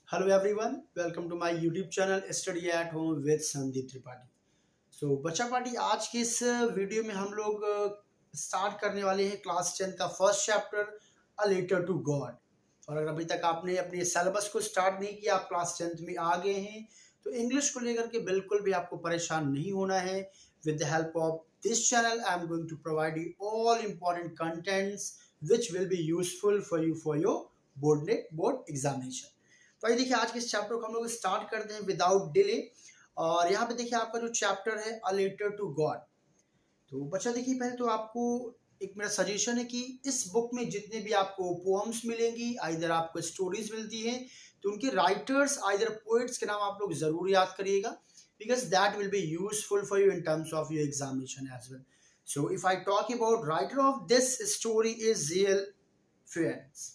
Hello everyone, welcome to my YouTube channel Study at Home with Sandeep Tripathi. बच्चा party आज के इस वीडियो में हम लोग स्टार्ट करने वाले हैं क्लास 10 का first chapter a letter to God. और अगर अभी तक आपने अपने सिलेबस को स्टार्ट नहीं किया, आप क्लास 10th में आ गए हैं, तो इंग्लिश को लेकर के बिल्कुल भी आपको परेशान नहीं होना है। With the help of this channel I am going to provide you all important contents which will be useful for you for your board examination. तो आइए देखिए आज के इस चैप्टर को हम लोग स्टार्ट करते हैं विदाउट डिले। और यहाँ पे देखिए आपका जो चैप्टर है अ लेटर टू गॉड। तो बच्चा देखिए पहले तो आपको एक मेरा सजेशन है कि इस बुक में जितने भी आपको पोएम्स मिलेंगी, आइदर आपको स्टोरीज मिलती हैं, तो उनके राइटर्स आइदर पोएट्स के नाम आप लोग जरूर याद करिएगा, because that will be useful for you in terms of your examination as well. So if I talk about writer of this story is JL Fuentes,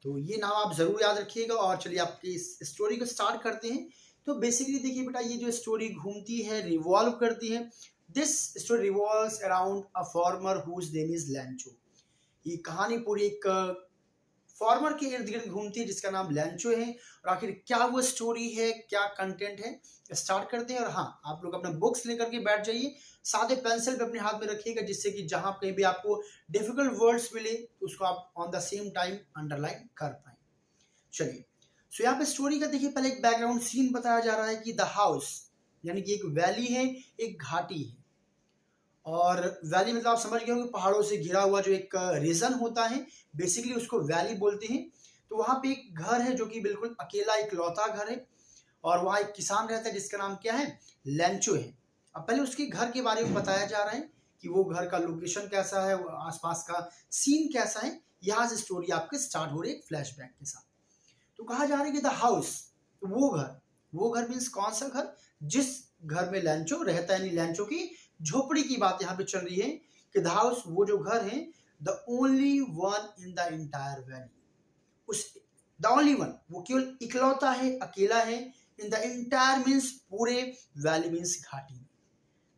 तो ये नाम आप जरूर याद रखिएगा। और चलिए आपकी इस स्टोरी को स्टार्ट करते हैं। तो बेसिकली देखिए बेटा, ये जो स्टोरी घूमती है, रिवॉल्व करती है, this story revolves around a farmer whose name is Lencho. ये कहानी पूरी एक फार्मर के इर्द गिर्द घूमती है जिसका नाम लैंचो है। और आखिर क्या वो स्टोरी है, क्या कंटेंट है, स्टार्ट करते हैं। और हाँ, आप लोग अपना बुक्स लेकर के बैठ जाइए, सादे पेंसिल पे अपने हाथ में रखिएगा, जिससे कि जहां कहीं भी आपको डिफिकल्ट वर्ड्स मिले तो उसको आप on the same time underline कर पाए। चलिए, सो यहाँ पे स्टोरी का देखिए पहले एक बैकग्राउंड सीन बताया जा रहा है कि द हाउस, यानी कि एक वैली है, एक घाटी है। और वैली मतलब आप समझ गए होंगे, पहाड़ों से घिरा हुआ जो एक रीजन होता है, बेसिकली उसको वैली बोलते हैं। तो वहां पे एक घर है जो कि बिल्कुल अकेला इकलौता घर है। और वहां एक किसान रहता है जिसका नाम क्या है, लैंचो है। अब पहले उसके घर के बारे में बताया जा रहा है कि वो घर का लोकेशन कैसा है, वो आसपास का सीन कैसा है। यहाँ से स्टोरी आपके स्टार्ट हो रही है फ्लैशबैक के साथ। तो कहा जा रहा है कि द हाउस, वो घर मीन्स कौन सा घर, जिस घर में लैंचो रहता है, यानी लैंचो की झोपड़ी की बात यहाँ पे चल रही है कि द हाउस, वो जो घर है, the only one in the entire valley, उस द ओनली वन, वो केवल इकलौता है, अकेला है, इन द इंटायर मीन्स पूरे, वैली मीन्स घाटी में।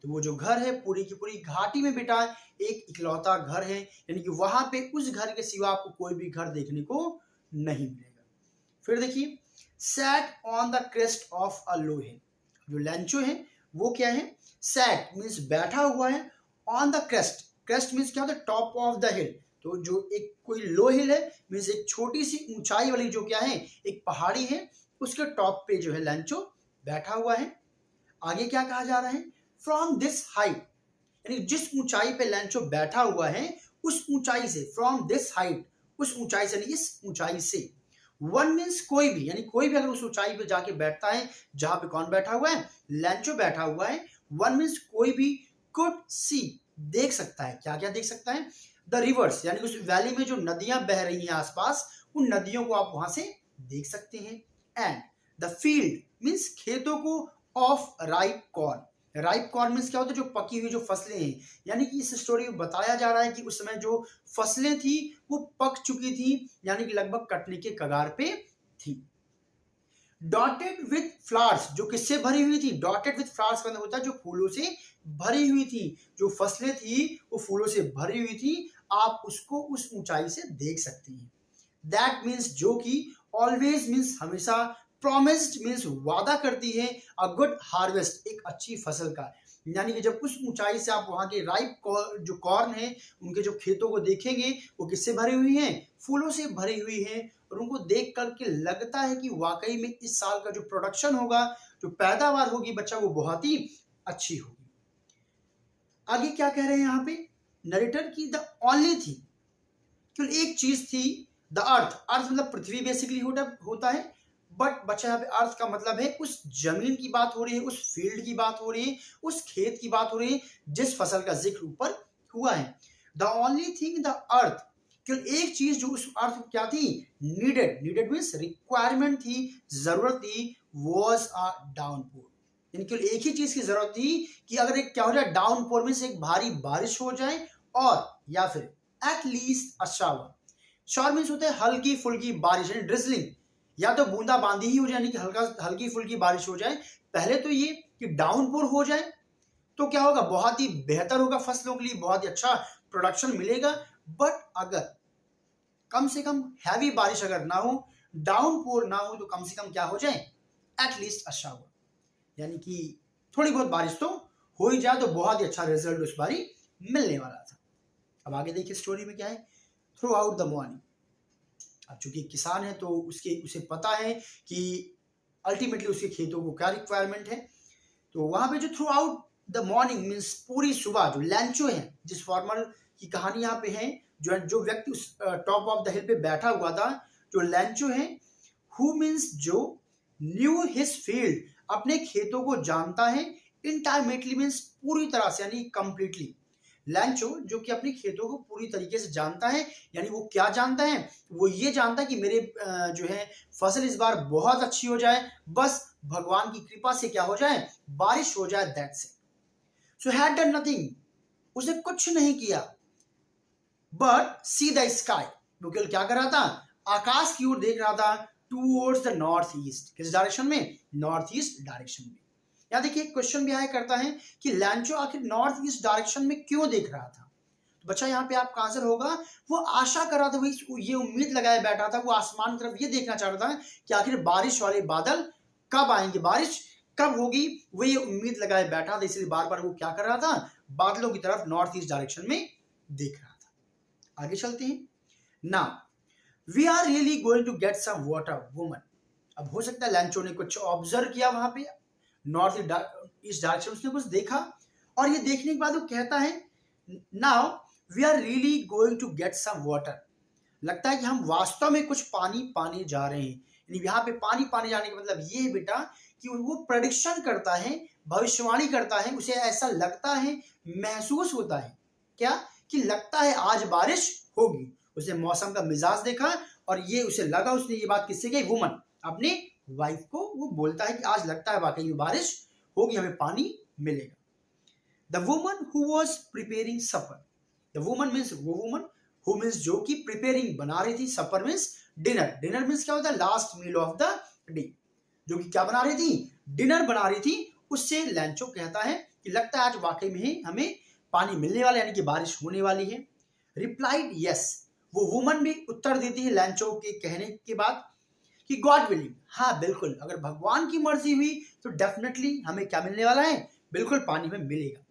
तो वो जो घर है पूरी की पूरी घाटी में बेटा एक इकलौता घर है, यानी कि वहां पे उस घर के सिवा आपको कोई भी घर देखने को नहीं मिलेगा। फिर देखिए, sat on the crest of a low hill, जो लैंचो है वो क्या है, सैट मीन्स बैठा हुआ है, on the crest, crest means क्या होता है, टॉप ऑफ द हिल। तो जो एक कोई लो हिल है मीन्स एक छोटी सी ऊंचाई वाली जो क्या है, एक पहाड़ी है, उसके टॉप पे जो है लैंचो बैठा हुआ है। आगे क्या कहा जा रहा है, फ्रॉम दिस हाइट, यानी जिस ऊंचाई पे लैंचो बैठा हुआ है उस ऊंचाई से, फ्रॉम दिस हाइट, उस ऊंचाई से नहीं, इस ऊंचाई से। वन मीन्स कोई भी, यानी कोई भी अगर उस ऊंचाई पे जाके बैठता है जहां पे कौन बैठा हुआ है, लैंचो बैठा हुआ है। वन मीन्स कोई भी, कुड सी, देख सकता है। क्या क्या देख सकता है, द रिवर्स, यानी उस वैली में जो नदियां बह रही हैं आसपास, उन नदियों को आप वहां से देख सकते हैं। एंड द फील्ड मीन्स खेतों को, of ripe corn, ripe corn means क्या होता है, जो पकी हुई जो फसलें हैं। यानी कि इस स्टोरी में बताया जा रहा है कि उस समय जो फसलें थी वो पक चुकी थी, यानी कि लगभग कटने के कगार पे थी। डॉटेड विथ फ्लावर्स, जो किससे भरी हुई थी, डॉटेड विथ फ्लावर्स का मतलब होता है जो फूलों से भरी हुई थी। जो फसलें थी वो फूलों से भरी हुई थी, आप उसको उस ऊंचाई से देख सकते हैं। दैट मीन्स जो कि, ऑलवेज मीन्स हमेशा, प्रोमिस्ड मीन्स वादा करती है, अ गुड हार्वेस्ट, एक अच्छी फसल का। यानी कि जब उस ऊंचाई से आप वहां के राइप जो कॉर्न है, उनके जो खेतों को देखेंगे, वो किससे भरी हुई हैं, फूलों से भरी हुई हैं। और उनको देख करके लगता है कि वाकई में इस साल का जो प्रोडक्शन होगा, जो पैदावार होगी बच्चा, वो बहुत ही अच्छी होगी। आगे क्या कह रहे हैं यहाँ पे नरेटर की, द ओनली थी, केवल एक चीज थी, द अर्थ, अर्थ मतलब पृथ्वी बेसिकली होता है। बट बच्चा यहाँ पे अर्थ का मतलब है उस जमीन की बात हो रही है, उस फील्ड की बात हो रही है, उस खेत की बात हो रही है जिस फसल का जिक्र ऊपर हुआ है। The only thing the earth, केवल एक चीज जो उस अर्थ क्या थी, नीडेड, नीडेड मीन्स रिक्वायरमेंट थी, जरूरत थी, वॉज अ डाउनपोर, यानी केवल एक ही चीज की जरूरत थी कि अगर एक क्या हो जाए, डाउनपोर मीन्स एक भारी बारिश हो जाए, और या फिर at least a shower, shower means होता है हल्की फुल्की बारिश, यानी ड्रिजलिंग, या तो बूंदा बांदी ही हो जाए, यानी कि हल्की फुल्की बारिश हो जाए। पहले तो ये कि डाउनपोर हो जाए तो क्या होगा, बहुत ही बेहतर होगा, फसलों के लिए बहुत ही अच्छा प्रोडक्शन मिलेगा। बट अगर कम से कम हैवी बारिश अगर ना हो, डाउनपोर ना हो तो कम से कम क्या हो जाए, एटलीस्ट अ शावर, यानी कि थोड़ी बहुत बारिश तो हो ही जाए तो बहुत ही अच्छा रिजल्ट उस बारी मिलने वाला था। अब आगे देखिए स्टोरी में क्या है, थ्रू आउट द मॉर्निंग। अब चूंकि किसान है तो उसे पता है कि अल्टीमेटली उसके खेतों को क्या रिक्वायरमेंट है, तो वहां पे जो through out the morning means पूरी सुबह, जो लैंचो है, जिस फॉर्मर की कहानी यहाँ पे है, जो व्यक्ति उस टॉप ऑफ द हिल पे बैठा हुआ था, जो लैंचो है, हु मीन्स जो न्यू हिज फील्ड, अपने खेतों को जानता है, इंटाइमेटली मीन्स पूरी तरह से यानी कंप्लीटली, लैंचो जो कि अपने खेतों को पूरी तरीके से जानता है, यानी वो क्या जानता है, वो ये जानता है कि मेरे जो है फसल इस बार बहुत अच्छी हो जाए, बस भगवान की कृपा से क्या हो जाए, बारिश हो जाए, that's it. So had done nothing, उसने कुछ नहीं किया, बट सी द स्काई, वो केवल क्या कर रहा था, आकाश की ओर देख रहा था, टूवर्ड्स द नॉर्थ ईस्ट, किस डायरेक्शन में, नॉर्थ ईस्ट डायरेक्शन में। यहाँ देखिए क्वेश्चन भी आया करता है कि लैंचो आखिर नॉर्थ ईस्ट डायरेक्शन में क्यों देख रहा था, तो बच्चा यहाँ पे आपका आंसर होगा, वो आशा कर रहा था, वो ये उम्मीद लगाए बैठा था, वो आसमान की तरफ ये देखना चाह रहा था कि आखिर बारिश वाले बादल कब आएंगे, बारिश कब होगी, वो ये उम्मीद लगाए बैठा था, इसलिए बार बार वो क्या कर रहा था, बादलों की तरफ नॉर्थ ईस्ट डायरेक्शन में देख रहा था। आगे चलते हैं, now we are really going to get some water woman. अब हो सकता है लैंचो ने कुछ ऑब्जर्व किया वहां पे नॉर्थ ईस्ट डायरेक्शन, उसने कुछ देखा, और ये देखने के बाद वो कहता है, now we are really going to get some water, लगता है कि हम वास्तव में कुछ पानी पाने जा रहे हैं। यानी यहाँ पे पानी पाने जाने का मतलब ये है बेटा कि वो प्रेडिक्शन करता है, भविष्यवाणी करता है, उसे ऐसा लगता है, महसूस होता है क्या, कि लगता है आज बारिश होगी। उसने मौसम का मिजाज देखा और ये उसे लगा, उसने ये बात किससे कही, वुमन, अपने वाइफ को वो बोलता है कि आज लगता है वाकई में बारिश होगी, हमें पानी मिलेगा। The woman who was preparing supper, the woman means वो वुमन हु मीन्स जो कि प्रिपेयरिंग बना रही थी, supper means dinner, dinner means क्या होता है, last meal of the day, जो कि क्या बना रही थी, डिनर बना रही थी। उससे लैंचो कहता है कि लगता है आज वाकई में हमें पानी मिलने वाला, यानी कि बारिश होने वाली है। रिप्लाइड यस, वो वुमन भी उत्तर देती है लैंचो के कहने के बाद कि गॉड विलिंग, हाँ बिल्कुल, अगर भगवान की मर्जी हुई तो डेफिनेटली हमें क्या मिलने वाला है, बिल्कुल पानी में मिलेगा।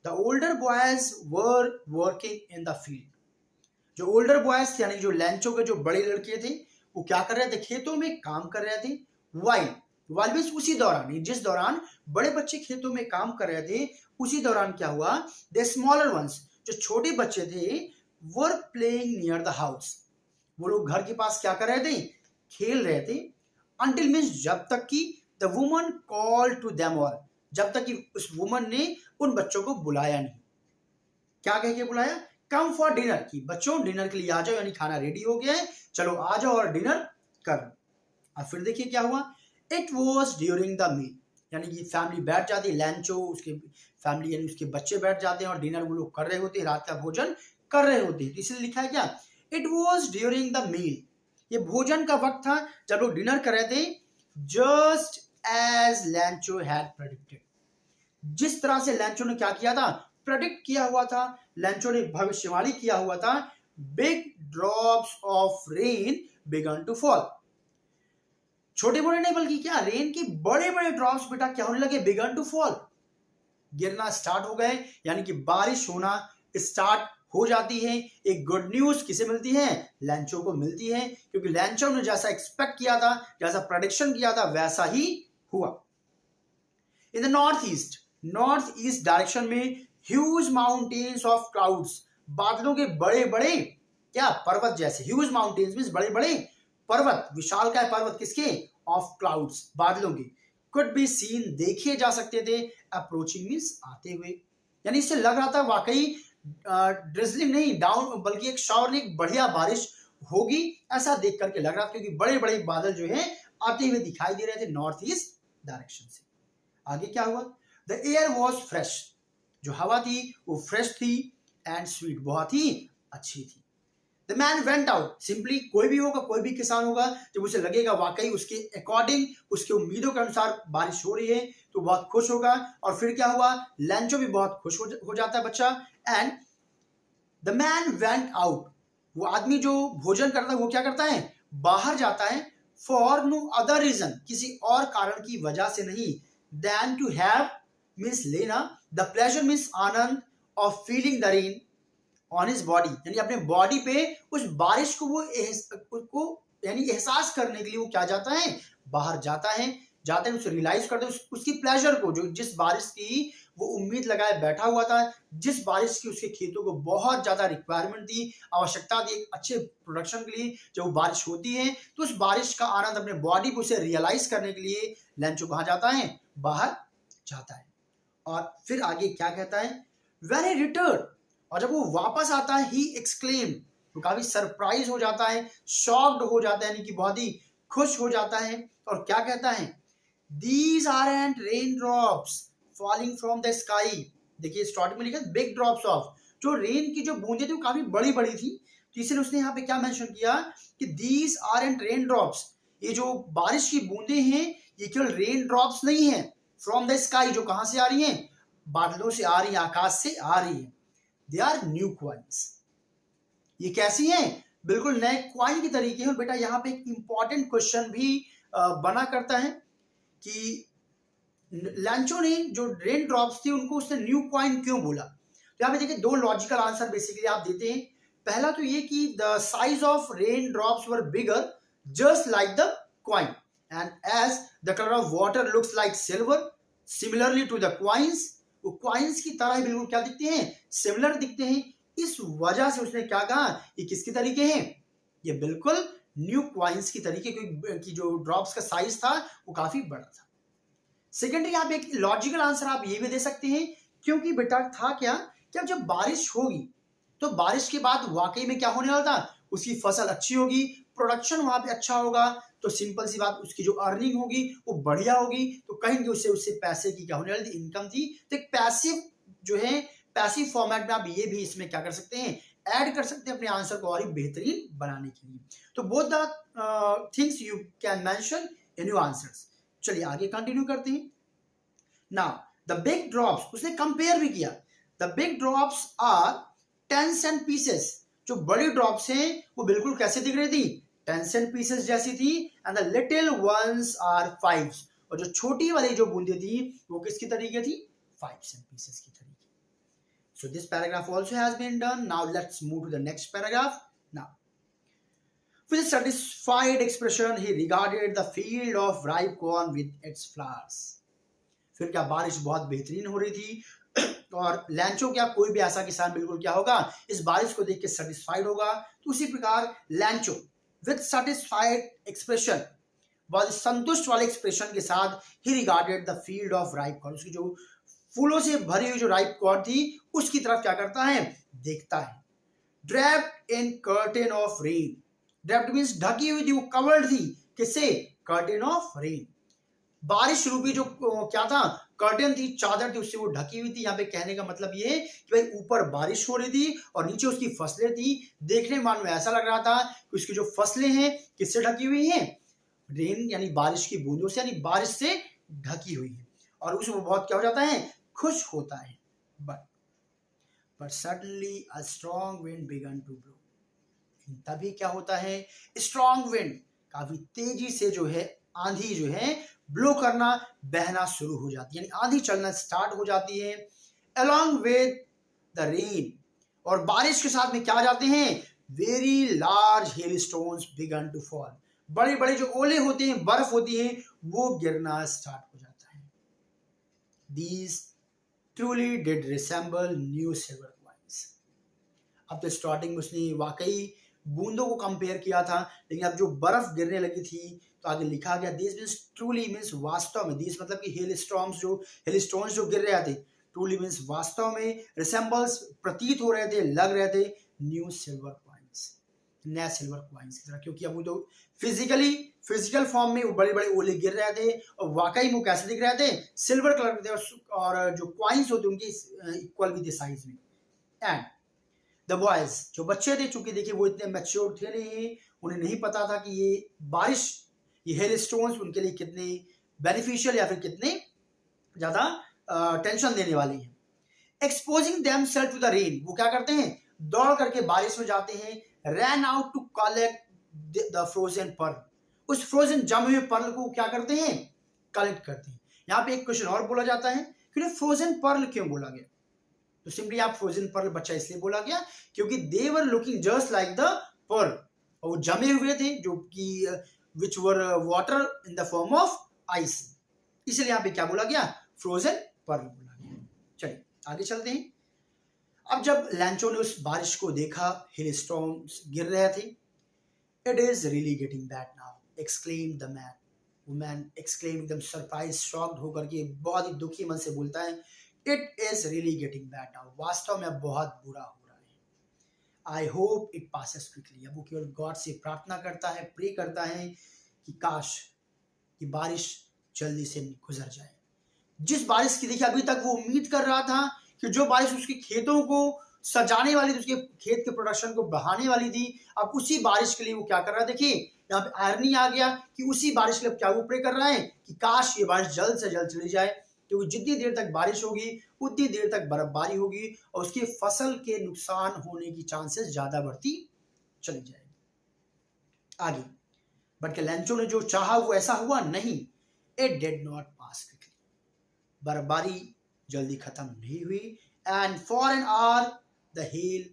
The older boys were working in the field, जो ओल्डर बॉयज थे यानी जो लैंचो के जो बड़े लड़के थे, वो क्या कर रहे थे, खेतों में काम कर रहे थे। वाइल मीन्स उसी दौरान, जिस दौरान बड़े बच्चे खेतों में काम कर रहे थे, उसी दौरान क्या हुआ, द स्मॉलर वंस, जो छोटे बच्चे थे, were playing near the house, वो लोग घर के पास क्या कर रहे थे, खेल रहे थे। अंटिल मीन्स जब तक कि the woman call to them all, जब तक कि उस वुमन ने उन बच्चों को बुलाया नहीं। क्या कह के बुलाया, कम फॉर डिनर, की बच्चों डिनर के लिए आ जाओ, यानी खाना रेडी हो गया है, चलो आ जाओ और डिनर कर लो। अब फिर देखिए क्या हुआ, it was during the meal, यानी कि फैमिली बैठ जाती है, लैंचो उसके फैमिली यानी उसके बच्चे बैठ जाते हैं और डिनर वो लोग कर रहे होते हैं, रात का भोजन कर रहे होते हैं, तो इसलिए लिखा है क्या, it was during the meal, ये भोजन का वक्त था जब लोग डिनर कर रहे थे। Just as Lencho had predicted, जिस तरह से लैंचो ने क्या किया था, प्रेडिक्ट किया हुआ था, लैंचो ने भविष्यवाणी किया हुआ था, big drops of rain began to fall, छोटे बड़े नहीं बल्कि क्या, रेन के बड़े बड़े ड्रॉप्स बेटा क्या होने लगे, बिगन टू फॉल, गिरना स्टार्ट हो गए, यानी कि बारिश होना स्टार्ट हो जाती है। एक गुड न्यूज किसे मिलती है, लैंचो को मिलती है, क्योंकि लैंचो ने जैसा एक्सपेक्ट किया था, जैसा प्रेडिक्शन किया था, वैसा ही हुआ। In the north east direction में ह्यूज माउंटेन्स ऑफ क्लाउड्स, बादलों के बड़े बड़े क्या, पर्वत जैसे, ह्यूज माउंटेन्स मींस बड़े बड़े पर्वत, विशाल का पर्वत किसके, ऑफ क्लाउड्स, बादलों के, कुड बी सीन, देखे जा सकते थे, अप्रोचिंग मींस आते हुए, यानी इससे लग रहा था वाकई ड्रिजलिंग नहीं डाउन बल्कि एक शावर नहीं, एक बढ़िया बारिश होगी, ऐसा देख करके लग रहा था, क्योंकि बड़े बड़े बादल जो हैं आते हुए दिखाई दे रहे थे नॉर्थ ईस्ट डायरेक्शन से। आगे क्या हुआ, द एयर वॉज फ्रेश, जो हवा थी वो फ्रेश थी, एंड स्वीट, बहुत ही अच्छी थी। The man went out, simply कोई भी होगा, कोई भी किसान होगा, जब उसे लगेगा वाकई उसके अकॉर्डिंग, उसके उम्मीदों के अनुसार बारिश हो रही है, तो बहुत खुश होगा। और फिर क्या हुआ, लैंचो भी बहुत खुश हो जाता है बच्चा। And the man went out, वो आदमी जो भोजन करता है वो क्या करता है, बाहर जाता है, फॉर नो अदर रीजन, किसी और कारण की वजह से नहीं, देन टू हैव मीन्स लेना, the pleasure means Anand, of feeling the rain on his body, यानी अपने बॉडी पे उस बारिश को वो यानी एहसास करने के लिए वो क्या जाता है, बाहर जाते हैं उसे रियलाइज करते हैं उसकी प्लेजर को, जो जिस बारिश की वो उम्मीद लगाए बैठा हुआ था, जिस बारिश की उसके खेतों को बहुत ज्यादा रिक्वायरमेंट थी, आवश्यकता थी एक अच्छे प्रोडक्शन के लिए, जब बारिश होती है तो उस बारिश का आनंद अपने बॉडी को उसे रियलाइज करने के लिए लैंचो कहाँ जाता है, बाहर जाता है। और फिर आगे क्या कहता है, व्हेन ही रिटर्न, और जब वो वापस आता है, ही एक्सक्लेम, तो काफी सरप्राइज हो जाता है, शॉक्ड हो जाता है, यानी कि बहुत ही खुश हो जाता है। और क्या कहता है, these are and rain drops falling from the sky, देखिए स्टार्टिंग में लिखा है बिग ड्रॉप्स ऑफ, जो रेन की जो बूंदें थी वो काफी बड़ी बड़ी थी, तो इसलिए उसने यहाँ पे क्या मेंशन किया कि these are and rain drops, ये जो बारिश की बूंदें हैं ये केवल रेन ड्रॉप्स नहीं है, फ्रॉम द स्काई, जो कहां से आ रही हैं, बादलों से आ रही है, आकाश से आ रही है, दे आर न्यू क्वाइंस, ये कैसी हैं, बिल्कुल नए क्वाइन की तरीके हैं। और बेटा यहाँ पे एक इंपॉर्टेंट क्वेश्चन भी बना करता है कि लैंचो ने जो रेन ड्रॉप्स थी उनको उसने न्यू क्वाइन क्यों बोला, तो यहाँ पे देखिए दो लॉजिकल आंसर बेसिकली आप देते हैं। पहला तो ये कि the size of rain drops were bigger just like the coin, and as the colour of water looks like silver similarly to the coins, वो क्वाइंस की तरह ही बिल्कुल क्या दिखते हैं, सिमिलर दिखते हैं, इस वजह से उसने क्या कहा, ये किसके तरीके हैं, ये बिल्कुल न्यू क्वाइंस की तरीके, क्योंकि जो ड्रॉप्स का साइज था वो काफी बड़ा था। सेकेंडरी आप एक लॉजिकल आंसर आप ये भी दे सकते हैं, क्योंकि बेटा था क्या कि अब जब बारिश होगी तो बारिश के बाद वाकई में क्या होने वाला था, उसकी फसल अच्छी होगी, प्रोडक्शन वहां पे अच्छा होगा, तो सिंपल सी बात उसकी जो अर्निंग होगी वो बढ़िया होगी, तो कहेंगे उससे पैसे की क्या होने वाली थी, इनकम थी। तो एक पैसिव जो है, पैसिव फॉर्मेट में आप ये भी इसमें क्या कर सकते हैं, ऐड कर सकते हैं अपने आंसर को और ही बेहतरीन बनाने के लिए। तो both the things you can mention in your answers. चलिए आगे कंटिन्यू करते हैं। नाउ द बिग ड्रॉप्स, उसने कंपेयर भी किया, the big drops are tens and pieces, जो बड़ी ड्रॉप्स हैं वो बिल्कुल कैसे दिख रही थी, टेंस एंड पीसेस जैसी थी, and the little ones are fives, और जो छोटी वाली जो बूंदें थी वो किसकी तरीके थी, फाइव्स एंड पीसेस की तरीके। So this paragraph also has been done. Now let's move to the next paragraph. Now, with a satisfied expression, he regarded the field of ripe corn with its flowers. फिर क्या बारिश बहुत बेहतरीन हो रही थी और लैंचो क्या कोई भी ऐसा किसान बिल्कुल क्या होगा, इस बारिश को देख के सेटिस्फाइड होगा, तो उसी प्रकार लैंचो विद सेटिस्फाइड एक्सप्रेशन, बहुत संतुष्ट वाले एक्सप्रेशन के साथ, ही regarded the field of ripe corn, उसकी जो फूलों से भरी हुई जो राइप कॉर्न थी उसकी तरफ क्या करता है, देखता है। Draped in curtain of rain, draped means ढकी हुई थी, वो कवर्ड थी, किससे, कर्टेन ऑफ रेन, बारिश रूपी जो क्या था, कर्टेन थी, चादर थी, उससे वो ढकी हुई थी। यहाँ पे कहने का मतलब ये है कि भाई ऊपर बारिश हो रही थी और नीचे उसकी फसलें थी, देखने में ऐसा लग रहा था कि उसकी जो फसलें हैं किससे ढकी हुई हैं, रेन यानी बारिश की बूंदों से, यानी बारिश से ढकी हुई है, और उसमें बहुत क्या हो जाता है, खुश होता है। But suddenly a strong wind began to blow, तभी क्या होता है, स्ट्रॉन्ग विंड, काफी तेजी से जो है आंधी जो है ब्लो करना, बहना शुरू हो जाती है, यानी आंधी चलना स्टार्ट हो जाती है। अलोंग विद द रेन, और बारिश के साथ में क्या आ जाते हैं, very large hail stones began to fall, बड़े बड़े जो ओले होते हैं, बर्फ होती है, वो गिरना स्टार्ट हो जाता है। These truly did resemble new silver coins. अब तो स्टार्टिंग में उसने वाकई बूंदों को कंपेयर किया था, लेकिन अब जो बर्फ गिरने लगी थी तो आगे लिखा गया दिस मीन्स ट्रूली मीन्स वास्तव में, दिस मतलब कि हेल स्टोन्स जो गिर रहे थे, ट्रूली मीन्स वास्तव में, रिसेंबल्स प्रतीत हो रहे थे, लग रहे थे, न्यू सिल्वर कॉइन्स, नया सिल्वर कॉइन्स की तरह, क्योंकि अब वो तो फिजिकल फॉर्म में वो बड़े बड़े ओले गिर रहे थे और वाकई वो कैसे दिख रहे थे, सिल्वर कलर के थे, और जो कॉइन्स होते उनकी इक्वल भी थे साइज में। एंड द बॉयज, जो बच्चे थे, चूंकि देखिए वो इतने मैच्योर थे नहीं, उन्हें नहीं पता था कि ये बारिश, ये हेल स्टोन्स उनके लिए कितने बेनिफिशियल या फिर कितने ज्यादा टेंशन देने वाली है। Exposing themselves to the rain, वो क्या करते हैं, दौड़ करके बारिश में जाते हैं, ran out to collect the frozen pearl, उस फ्रोजन जमे हुए पर्ल को क्या करते हैं, कलेक्ट करते हैं। यहाँ पे एक क्वेश्चन और बोला जाता है कि फ्रोजन पर्ल क्यों बोला गया, तो सिंपली आप फ्रोजन पर्ल बच्चा इसलिए बोला गया क्योंकि they were looking just like the pearl, और वो जमे हुए थे जो कि which were water in the form of ice, इसलिए यहाँ पे क्या बोला गया, फ्रोजन पर्ल बोला गया। चलिए आगे चलते हैं। अब जब लैंचो ने उस बारिश को देखा, हिल स्टोन्स गिर रहे थे, it is really getting bad now exclaimed the man, वो मैन एक्सक्लेम एकदम सरप्राइज शॉक्ड होकर के बहुत ही दुखी मन से बोलता है, it is really getting bad now, वास्तव में अब बहुत बुरा हो रहा है। I hope it passes quickly, अब वो केवल गॉड से प्रार्थना करता है, प्रे करता है कि काश कि बारिश जल्दी से गुजर जाए। जिस बारिश की देखिए अभी तक वो उम्मीद कर रहा था कि जो बारिश उसके खेतों को सजाने वाली थी, उसके खेत के प्रोडक्शन को बढ़ाने वाली थी, अब उसी बारिश के लिए वो क्या कर रहा है, देखिए यहाँ पे आयरनी आ गया कि उसी बारिश के लिए क्या वो प्रे कर रहा है कि काश ये बारिश जल्द से जल्द चली जाए, क्योंकि जितनी देर तक बारिश होगी उतनी देर तक बर्फबारी होगी और उसकी फसल के नुकसान होने की चांसेस ज्यादा बढ़ती चली जाएगी। आगे बट लैंचो ने जो चाहा वो ऐसा हुआ नहीं, it did not pass quickly, बर्फबारी जल्दी खत्म नहीं हुई, and for an hour the hell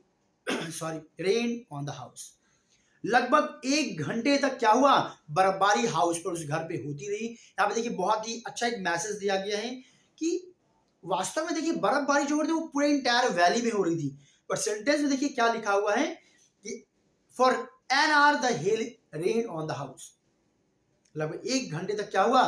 rain on the house, लगभग 1 घंटे तक क्या हुआ, बर्फबारी हाउस पर उस घर पे होती रही। यहाँ पे देखिए बहुत ही अच्छा एक मैसेज दिया गया है कि वास्तव में देखिए बर्फबारी जो हो रही थी वो पूरे इंटायर वैली में हो रही थी, पर सेंटेंस में देखिए क्या लिखा हुआ है कि for an hour the hell rain on the house, लगभग 1 घंटे तक क्या हुआ,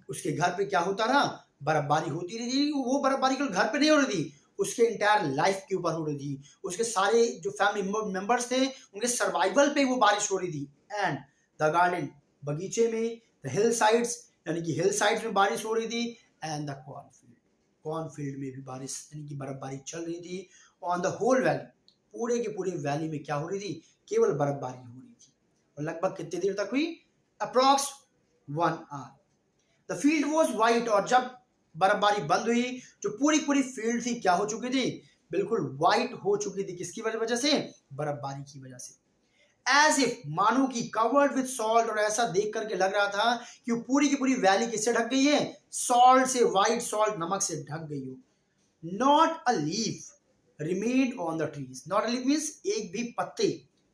उसके घर पे क्या होता रहा, बर्फबारी होती रही थी। वो बर्फबारी केवल घर पे नहीं हो रही थी, उसके इंटायर लाइफ के ऊपर हो रही थी, उसके सारे जो फैमिली मेंबर्स थे उनके सर्वाइवल पे वो बारिश हो रही थी। एंड द गार्डन, बगीचे में, द हिल साइड्स यानी कि हिल साइड्स में बारिश हो रही थी, एंड द कॉर्नफील्ड में भी बारिश यानी कि बर्फबारी चल रही थी। ऑन द होल वैली, पूरे के पूरे वैली में क्या हो रही थी, केवल बर्फबारी हो रही थी, और लगभग कितनी देर तक हुई, approx 1 hour. The field was white, और जब बर्फबारी बंद हुई जो पूरी पूरी फील्ड थी क्या हो चुकी थी, बिल्कुल व्हाइट हो चुकी थी, किसकी वजह से, बर्फबारी की वजह से। एज इफ, मानो कि कवर्ड विद सॉल्ट, और ऐसा देख करके लग रहा था कि वो पूरी की पूरी वैली किससे ढक गई है, सॉल्ट से, व्हाइट सॉल्ट नमक से ढक गई हो। Not a leaf remained on the trees, not a leaf means एक भी पत्ते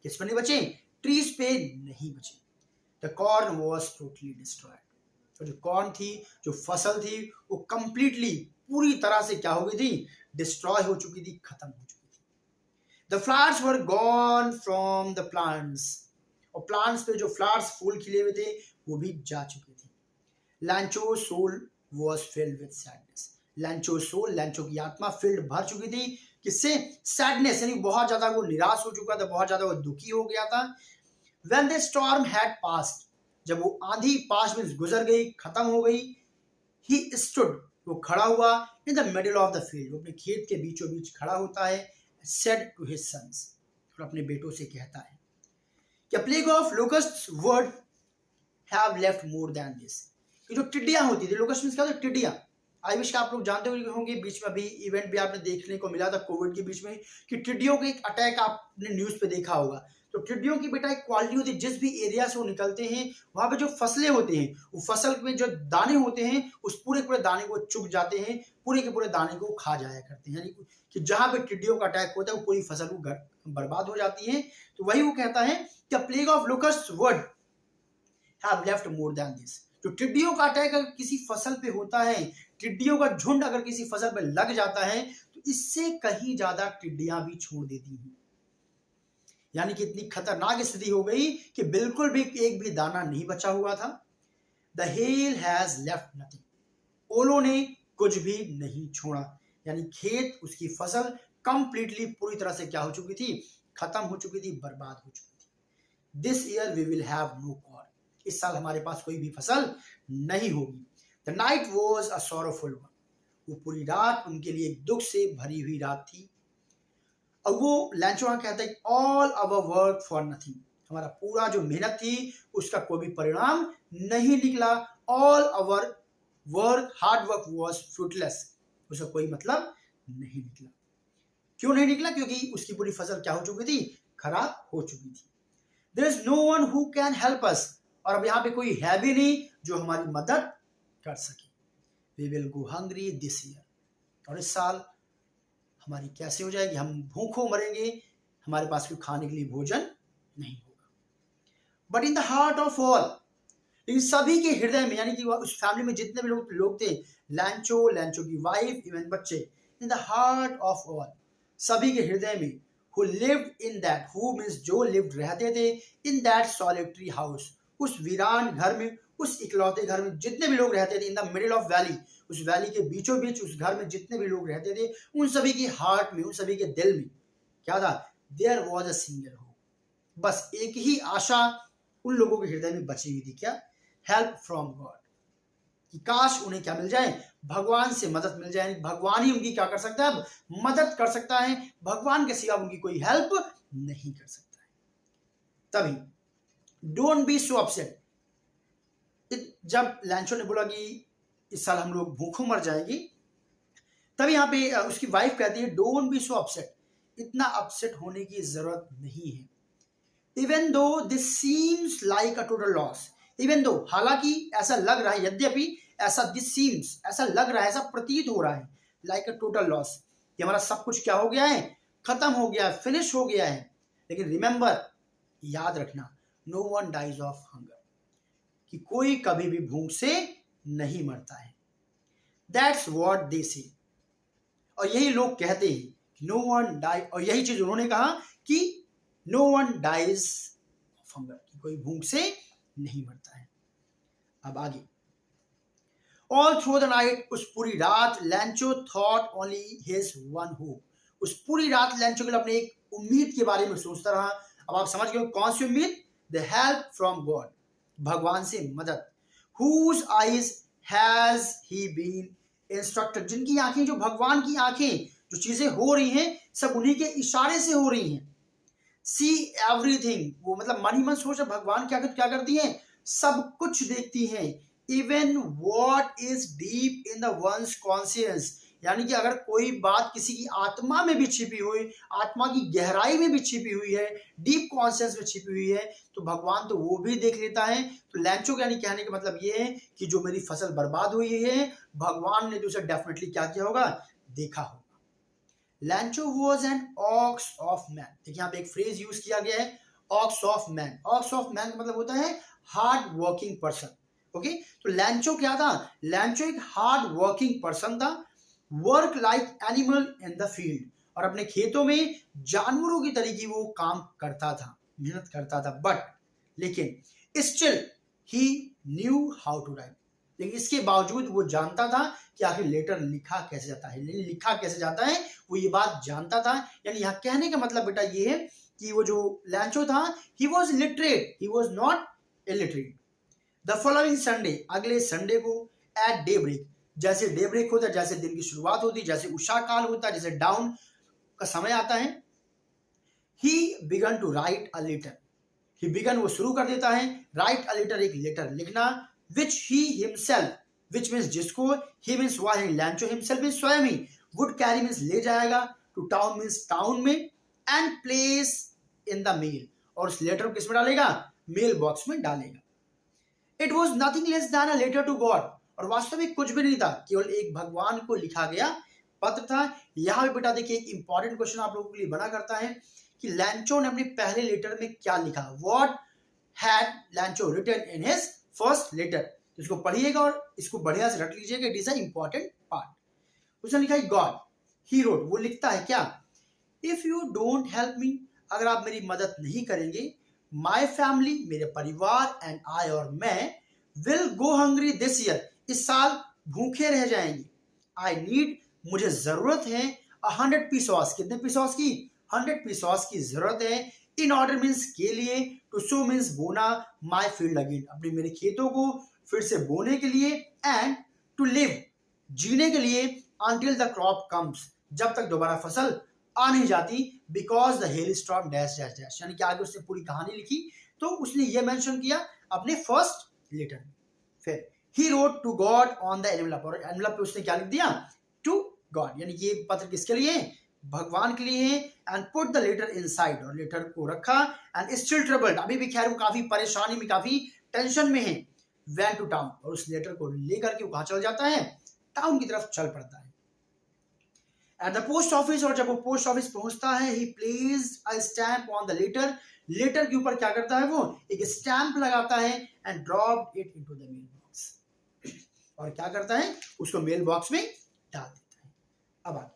किस पर नहीं बचे, ट्रीज पे नहीं बचे। The corn was totally destroyed, तो जो कॉर्न थी, जो फसल थी, वो कंप्लीटली पूरी तरह से क्या हो गई थी, डिस्ट्रॉय हो चुकी थी, खत्म हो चुकी थी। The flowers were gone from the plants, और प्लांट्स पे जो फ्लावर्स फूल खिले हुए थे वो भी जा चुके थे। Lencho soul was filled with sadness, Lencho soul, Lencho की आत्मा फिल्ड भर चुकी थी, किससे, सैडनेस यानी बहुत ज्यादा वो निराश हो चुका था, बहुत ज्यादा वो दुखी हो गया था। When the storm had passed, जब वो आंधी पास में गुजर गई, खत्म हो गई, he stood, वो खड़ा हुआ, in the middle of the field, वो अपने खेत के बीचों बीच खड़ा होता है, said to his sons, और अपने बेटों से कहता है कि a plague of locusts would have left more than this, कि जो टिड्डियां होती थी, लोकस्ट मींस क्या होता है, टिड्डियां। आई विश आप लोग जानते होंगे, बीच में अभी इवेंट भी आपने देखने को मिला था कोविड के बीच में कि टिड्डियों का एक अटैक आपने न्यूज पे देखा होगा। तो टिड्डियों की बेटा एक क्वालिटी होती है, जिस भी एरिया से वो निकलते हैं वहां पे जो फसलें होते हैं, वो फसल में जो दाने होते हैं उस पूरे पूरे दाने को चुग जाते हैं, पूरे के पूरे दाने को खा जाया करते हैं, यानी कि जहां पे टिड्डियों का अटैक होता है वो पूरी फसल को बर्बाद हो जाती है। तो वही वो कहता है कि plague of locust would have left more than this, जो टिड्डियों का अटैक अगर किसी फसल पे होता है, टिड्डियों का झुंड अगर किसी फसल पे लग जाता है तो इससे कहीं ज्यादा टिड्डियां भी छोड़ देती हैं, यानी कि इतनी खतरनाक स्थिति हो गई कि बिल्कुल भी एक भी दाना नहीं बचा हुआ था। The hell has left nothing, ओलों ने कुछ भी नहीं छोड़ा, यानी खेत, उसकी फसल कंप्लीटली पूरी तरह से क्या हो चुकी थी, खत्म हो चुकी थी, बर्बाद हो चुकी थी। This year we will have no corn, इस साल हमारे पास कोई भी फसल नहीं होगी। The night was a sorrowful one, वो पूरी रात उनके लिए एक दुख से भरी हुई रात थी। अब वो लैंचो कहता है all our work for nothing, हमारा पूरा जो मेहनत थी उसका कोई भी परिणाम नहीं निकला। All our work, hard work was fruitless, उसका कोई मतलब नहीं निकला। क्यों नहीं निकला, क्योंकि उसकी पूरी फसल क्या हो चुकी थी, खराब हो चुकी थी। There is no one who can help us, और अब यहाँ पे कोई है भी नहीं जो हमारी मदद कर सके। We will go hungry this year, और इस साल हमारी कैसे हो जाएगी, हम भूखों मरेंगे, हमारे पास कोई खाने के लिए भोजन नहीं होगा। But in the heart of all, इन सभी के हृदय में, यानी कि उस फैमिली में जितने भी लोग थे, लैंचो, लैंचो की वाइफ, इवन बच्चे, इन द हार्ट ऑफ ऑल, सभी के हृदय में, who lived in that, who means जो lived रहते थे, in that solitary house, उस वीरान घर में, उस इकलौते घर में जितने भी लोग रहते थे, in the middle of valley, उस वैली के बीचों बीच उस घर में जितने भी लोग रहते थे, उन सभी की हार्ट में, उन सभी के दिल में क्या था, there was a single hope, बस एक ही आशा उन लोगों के हृदय में बची हुई थी, क्या, हेल्प फ्रॉम गॉड, कि काश उन्हें क्या मिल जाए, भगवान से मदद मिल जाए, भगवान ही उनकी क्या कर सकता है, मदद कर सकता है, भगवान के सिवा उनकी कोई हेल्प नहीं कर सकता है। तभी डोंट बी सो अपसेट, जब लैंचो ने बोला कि इस साल हम लोग भूखों मर जाएंगे, तभी यहाँ पे उसकी वाइफ कहती है डोंट बी सो अपसेट, इतना अपसेट होने की जरूरत नहीं है। Even though this seems like a total loss, even though, हालांकि ऐसा लग रहा है, यद्यपि ऐसा, दिस सीम्स, ऐसा लग रहा है, ऐसा प्रतीत हो रहा है, लाइक अ टोटल लॉस, कि हमारा सब कुछ क्या हो गया है, खत्म हो गया है, फिनिश हो गया है। लेकिन रिमेंबर, याद रखना, no one dies of hunger, कि कोई कभी भी भूख से नहीं मरता है। दैट्स व्हाट दे से, और यही लोग कहते हैं नो वन डाई, और यही चीज उन्होंने कहा कि no one dies of hunger, कि कोई भूख से नहीं मरता है। अब आगे, ऑल थ्रू द नाइट, उस पूरी रात लैंचो thought only his one hope, उस पूरी रात लैंचो के लिए अपने एक उम्मीद के बारे में सोचता रहा। अब आप समझ गए कौन सी उम्मीद, द हेल्प फ्रॉम गॉड, भगवान से मदद। Whose eyes has he been instructed, जिनकी आंखें, जो भगवान की आंखें, जो चीजें हो रही हैं सब उन्हीं के इशारे से हो रही हैं। सी एवरीथिंग, वो मतलब मन ही मन सोच, भगवान क्या करती हैं, सब कुछ देखती हैं। Even what is deep in the ones conscious, यानी कि अगर कोई बात किसी की आत्मा में भी छिपी हुई, आत्मा की गहराई में भी छिपी हुई है, डीप कॉन्शियस में छिपी हुई है, तो भगवान तो वो भी देख लेता है। तो लैंचो यानी कहने का मतलब ये है कि जो मेरी फसल बर्बाद हुई है, भगवान ने तो उसे डेफिनेटली क्या किया होगा, देखा होगा। लैंचो was an ox of man, देखिए यहाँ पे एक फ्रेज यूज किया गया है, ox of man. Ox of man का मतलब होता है हार्ड वर्किंग पर्सन। ओके, तो लैंचो क्या था, लैंचो एक हार्ड वर्किंग पर्सन था, work like animal in the field, और अपने खेतों में जानवरों की तरीके वो काम करता था, मेहनत करता था। बट लेकिन still he knew how to write, लेकिन इसके बावजूद वो जानता था कि आखिर लेटर लिखा कैसे जाता है, लिखा कैसे जाता है, वो ये बात जानता था। यानी यहाँ कहने का मतलब बेटा ये है कि वो जो लैंचो था, he was literate, he was not illiterate. The following Sunday, अगले संडे को, एट डे ब्रेक, जैसे डे ब्रेक होता है, जैसे दिन की शुरुआत होती है, जैसे उषा काल होता है, जैसे डाउन का समय आता है, he began to write a letter, he began वो शुरू कर देता है, राइट अ लेटर एक लेटर लिखना, which he himself, which means जिसको, ही मीन्स वह है, लैंचो हिमसेल्फ मीन्स स्वयं ही, वुड कैरी मीन्स ले जाएगा, टू टाउन मीन्स टाउन में, and place in the mail, और उस लेटर को किस में डालेगा, मेल बॉक्स में डालेगा। It was nothing less than a letter to God, और वास्तविक कुछ भी नहीं था, केवल एक भगवान को लिखा गया पत्र था। यहां भी बेटा देखिए एक इंपॉर्टेंट क्वेश्चन आप लोगों के लिए बना करता है कि लैंचो ने अपने पहले लेटर में क्या लिखा, what had Lencho written in his first letter. इसको पढ़िएगा और इसको बढ़िया से रख लीजिएगा, it is a important part. उसने लिखा है गॉड, ही रोट, वो लिखता है क्या, if you don't help me, अगर आप मेरी मदद नहीं करेंगे, माई फैमिली, मेरे परिवार, एंड आई, और मैं, will go hungry this year, इस साल भूखे रह जाएंगे। आई नीड, मुझे जरूरत है, 100 पीसॉस, कितने पीसॉस की, 100 पीसॉस की जरूरत है, इन ऑर्डर मीन्स के लिए, टू सो मीन्स बोना, माई फील्ड अगेन, अपने मेरे खेतों को फिर से बोने के लिए, एंड टू लिव, जीने के लिए, अंटिल द क्रॉप कम्स, जब तक दोबारा फसल आ नहीं जाती, because the hell storm dash dash dash, यानी कि आगे उसने पूरी कहानी लिखी, तो उसने ये मेंशन किया अपने फर्स्ट लेटर में। फिर he wrote to God on the envelope, और एनवेलप पे उसने क्या लिख दिया, टू गॉड, यानी कि ये पत्र किसके लिए है, भगवान के लिए है, and put the letter inside, और लेटर को रखा, एंड स्टिल ट्रबल्ड, अभी भी खैर वो काफी परेशानी में, काफी टेंशन में है, went to town, और उस लेटर को लेकर के वो कहाँ चल जाता है, टाउन की तरफ चल पड़ता है। एट द पोस्ट ऑफिस, और जब वो पोस्ट ऑफिस पहुंचता है, he place a stamp on the letter, letter के ऊपर क्या करता है, वो एक स्टैंप लगाता है, and drop it into the mail box, और क्या करता है, उसको मेल बॉक्स में डाल देता है। अब आगे,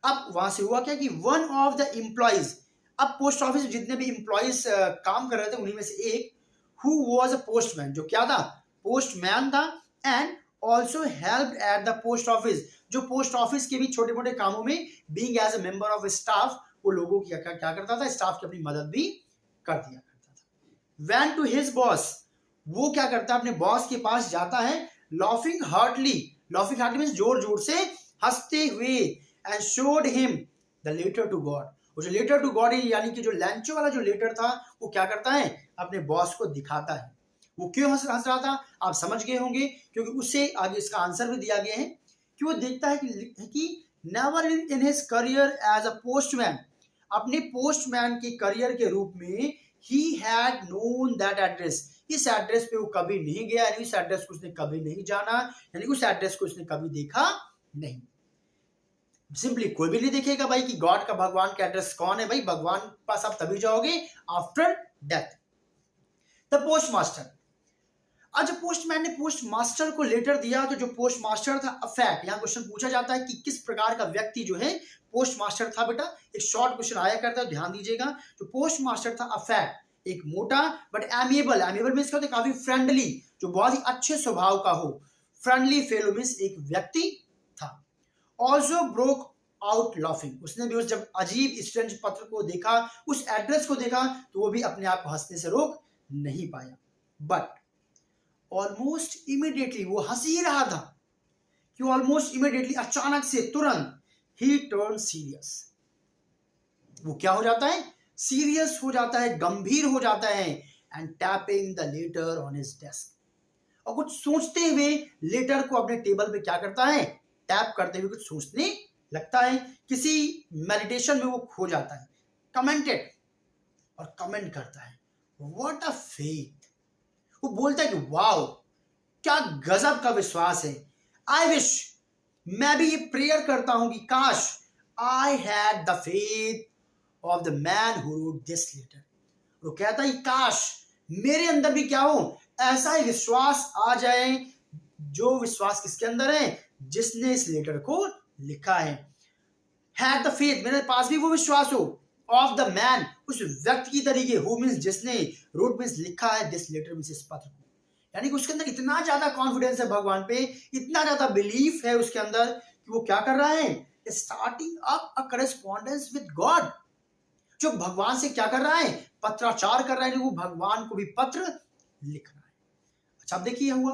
अब वहां से हुआ क्या कि वन ऑफ द एम्प्लॉइज, अब पोस्ट ऑफिस में जितने भी एम्प्लॉइज काम कर रहे थे उन्हीं में से एक, हु वाज अ पोस्टमैन, जो क्या था, पोस्टमैन था, and also help at the post office, जो पोस्ट ऑफिस के भी छोटे मोटे कामों में being as a member of staff, वो लोगों की क्या करता था, स्टाफ की अपनी मदद भी कर दिया करता था। वैन टू हिज बॉस, वो क्या करता है, अपने बॉस के पास जाता है, laughing heartily, laughing heartily means जोर जोर से हंसते हुए, and showed him the letter to God, वो जो लेटर टू गॉड यानी कि जो लैंचो वाला जो लेटर था, वो क्या करता है, अपने बॉस को दिखाता है। वो क्यों हंस रहा था, आप समझ गए होंगे, क्योंकि उससे आगे इसका आंसर भी दिया गया है कि वो देखता है कि never in his career as a postman, अपने पोस्टमैन के करियर के रूप में, he had known that address, इस एड्रेस पे वो कभी नहीं गया, यानी इस एड्रेस को उसने कभी नहीं जाना, यानी उस एड्रेस को उसने कभी देखा नहीं। सिंपली कोई भी नहीं देखेगा भाई कि गॉड का, भगवान का एड्रेस कौन है, भाई भगवान के पास आप तभी जाओगे after death. The post master, आज जब पोस्टमैन ने पोस्ट मास्टर को लेटर दिया, तो जो पोस्ट मास्टर था, अफैक्ट, यहाँ क्वेश्चन पूछा जाता है कि किस प्रकार का व्यक्ति जो है पोस्ट मास्टर था। बेटा एक शॉर्ट क्वेश्चन आया करता है, ध्यान दीजिएगा। जो पोस्ट मास्टर था अफैक्ट, एक मोटा बट एमिएबल, एमिएबल मीन्स क्या, काफी फ्रेंडली, जो बहुत ही अच्छे स्वभाव का हो, फ्रेंडली फेलो मीन्स एक व्यक्ति था। ऑल्सो ब्रोक आउट लाफिंग, उसने भी उस जब अजीब स्ट्रेंज पत्र को देखा, उस एड्रेस को देखा, तो वो भी अपने आप को हंसने से रोक नहीं पाया। बट ऑलमोस्ट इमीडिएटली, वो हंस ही रहा था कि ऑलमोस्ट इमीडिएटली, अचानक से, तुरंत, ही टर्न सीरियस, वो क्या हो जाता है, सीरियस हो जाता है, गंभीर हो जाता है, and tapping the later on his desk, और कुछ सोचते हुए लेटर को अपने टेबल पे क्या करता है, टैप करते हुए कुछ सोचने लगता है, किसी मेडिटेशन में वो खो जाता है। कमेंटेड, और कमेंट करता है, व्हाट अ फेथ, वो बोलता है कि वाओ, क्या गजब का विश्वास है। आई विश, मैं भी ये प्रेयर करता हूं कि काश, I had the faith of the man who wrote this letter, वो कहता है काश मेरे अंदर भी क्या हो, ऐसा ही विश्वास आ जाए, जो विश्वास किसके अंदर है, जिसने इस लेटर को लिखा है। हैड द फेथ, मेरे पास भी वो विश्वास हो, ऑफ द मैन, उस व्यक्ति की तरीके, हु मींस जिसने, रोट मींस लिखा है, दिस लेटर मींस इस पत्र को, यानी कि उसके अंदर इतना ज्यादा कॉन्फिडेंस है भगवान पे, इतना ज्यादा बिलीफ है उसके अंदर कि वो क्या कर रहा है, starting up a correspondence with God, जो भगवान से क्या कर रहा है, पत्राचार कर रहा है, वो भगवान को भी पत्र लिख रहा है। अच्छा अब देखिए हुआ,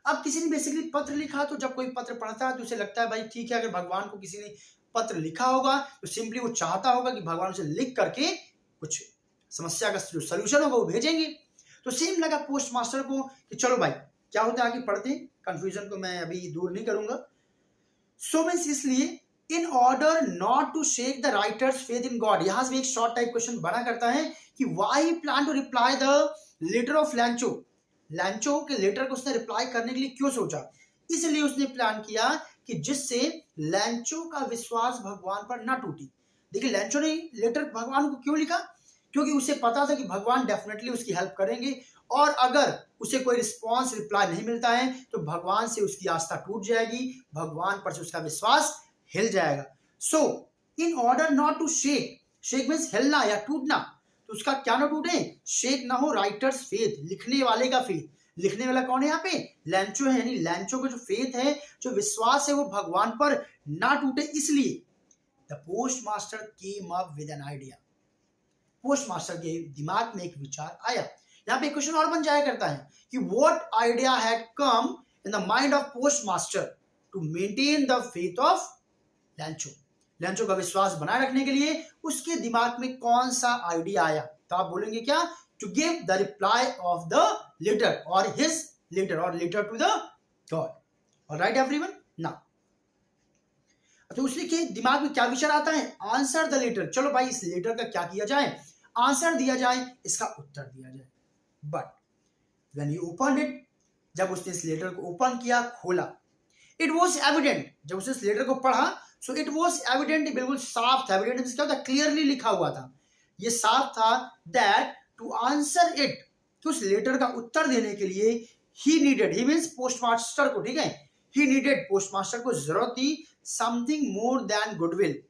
अब किसी ने बेसिकली पत्र लिखा, तो जब कोई पत्र पढ़ता है तो उसे लगता है भाई ठीक है, अगर भगवान को किसी ने पत्र लिखा होगा तो सिंपली वो चाहता होगा कि भगवान उसे लिख करके कुछ समस्या का जो सोल्यूशन होगा वो भेजेंगे। तो सेम लगा पोस्ट मास्टर को कि चलो भाई क्या होता है, आगे पढ़ते हैं, कंफ्यूजन को मैं अभी दूर नहीं करूंगा। सो मींस इसलिए, in order not to shake the writer's faith in God, यहां से एक शॉर्ट टाइप क्वेश्चन बना करता है कि why plan to reply the letter of Lencho, Lencho के लेटर को उसने रिप्लाई करने के लिए क्यों सोचा, इसलिए उसने प्लान किया कि जिससे लैंचो का विश्वास भगवान पर ना टूटी। देखिए लैंचो ने लेटर भगवान को क्यों लिखा, क्योंकि उसे पता था कि भगवान डेफिनेटली उसकी हेल्प करेंगे, और अगर उसे कोई रिस्पॉन्स रिप्लाई नहीं मिलता है तो भगवान से उसकी आस्था टूट जाएगी, भगवान पर से उसका विश्वास हिल जाएगा। So in order not to shake, shake means हिलना या टूटना, तो उसका क्या ना टूटे, शेक ना हो राइटर्स फेथ, लिखने वाले का फेथ, लिखने वाला कौन है यहाँ पे, लैंचो है, यानी लैंचो का जो फेथ है, जो विश्वास है, वो भगवान पर ना टूटे, इसलिए the post master came up with an idea, post master के दिमाग में एक विचार आया। यहाँ पे क्वेश्चन और बन जाया करता है कि what idea had come in the mind of post master to maintain the faith of Lencho, Lencho का विश्वास बनाए रखने के लिए उसके दिमाग में कौन सा आइडिया आया, तो आप बोलेंगे क्या, to give the reply of the letter और हिज लेटर और letter to the God. Alright everyone, now तो उसी के दिमाग में क्या विचार आता है, आंसर द लेटर, चलो भाई इस लेटर का क्या किया जाए, आंसर दिया जाए, इसका उत्तर दिया जाए। But When he opened it, जब उसने इस लेटर को ओपन किया, खोला, इट वॉज एविडेंट, जब उसने इस लेटर को पढ़ा, सो इट वॉज एविडेंट, बिल्कुल साफ था। एविडेंट मींस क्या होता है? क्लियरली लिखा हुआ था, ये साफ था, दैट टू आंसर इट, कि उस लेटर का उत्तर देने के लिए he needed, he means postmaster को, ठीक है, ही नीडेड, पोस्टमास्टर को जरूरत थी, समथिंग मोर देन गुडविल,